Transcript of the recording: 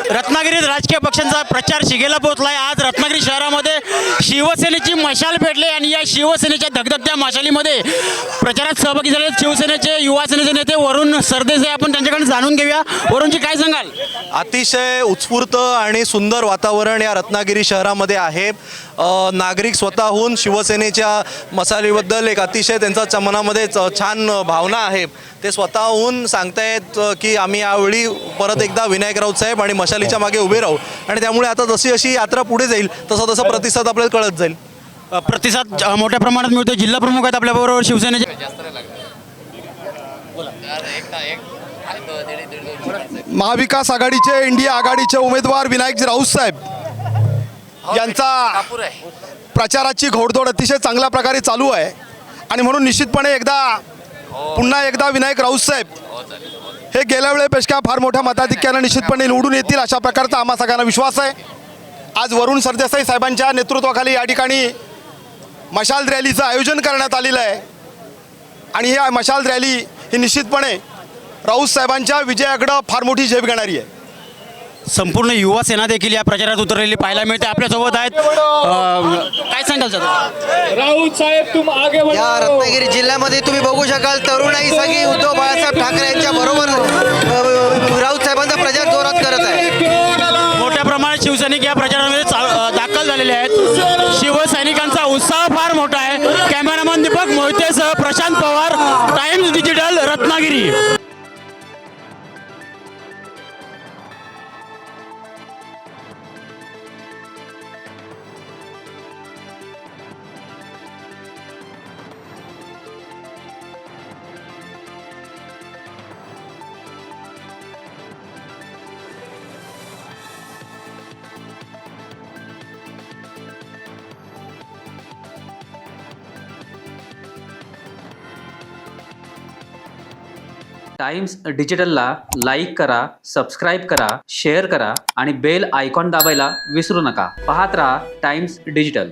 रत्नागिरीत राजकीय पक्षांचा प्रचार शिगेला पोहोचलाय। आज रत्नागिरी शहरामध्ये शिवसेनेची मशाल पेटली आणि या शिवसेनेच्या धगधगत्या मशालीमध्ये प्रचारात सहभागी झाले शिवसेनेचे युवा सेनेचे नेते वरुण सरदेसाई। आपण त्यांच्याकडे जाणून घेऊया। वरुणजी, काय सांगाल? अतिशय उत्स्फूर्त आणि सुंदर वातावरण या रत्नागिरी शहरामध्ये आहे। नागरिक स्वतःहून शिवसेनेच्या मसालेबद्दल एक अतिशय त्यांच्या मनामध्ये छान भावना आहे। ते स्वतःहून सांगतायत की आम्ही यावेळी परत एकदा विनायक राऊत साहेब आणि मशालीच्या मागे उभे राहू आणि त्यामुळे आता जशी जशी यात्रा पुढे जाईल तसा तसा प्रतिसाद आपल्याला कळत जाईल। प्रतिसाद मोठ्या प्रमाणात मिळतो। जिल्हा प्रमुख आहेत आपल्याबरोबर शिवसेनेचे। महाविकास आघाडीचे इंडिया आघाडीचे उमेदवार विनायक राऊत साहेब यांचा प्रचाराची घोडदौड अतिशय चांगल्या प्रकारे चालू आहे आणि म्हणून निश्चितपणे पुन्हा एकदा विनायक राऊत साहेब हे गेल्या वेळेपेक्षा फार मोठ्या मताधिक्याने निश्चितपणे निवडून येतील अशा प्रकारचा आम्हा सगळ्यांना विश्वास आहे। आज वरुण सरदेसाई साहेबांच्या नेतृत्वाखाली या ठिकाणी मशाल रॅलीचं आयोजन करण्यात आलेलं आहे आणि ही मशाल रॅली ही निश्चितपणे राऊत साहेबांच्या विजयाकडे फार मोठी झेप घेणारी आहे। संपूर्ण युवा सेना देखील या प्रचारात उतरलेली पाहायला मिळते। आपल्यासोबत आहेत, काय सांगाल सर? राऊत साहेब तुम आगे बढ़ो। या रत्नागिरी जिल्ह्यामध्ये तुम्ही बघू शकाल तरुणाई सगळी उद्धव बाळासाहेब ठाकरे यांच्या बरोबर राऊत साहेबांचा प्रचार जोरात करत आहे। मोठ्या प्रमाणात शिवसैनिक या प्रचारामध्ये दाखल झालेले आहेत। शिवसैनिकांचा उत्साह फार मोठा आहे। कॅमेरामॅन दीपक मोहितेसह Prashant Pawar, Times Digital, Ratnagiri. Times डिजिटलला लाईक करा, सबस्क्राईब करा, शेअर करा आणि बेल आयकॉन दाबायला विसरू नका। पाहत रहा टाइम्स डिजिटल।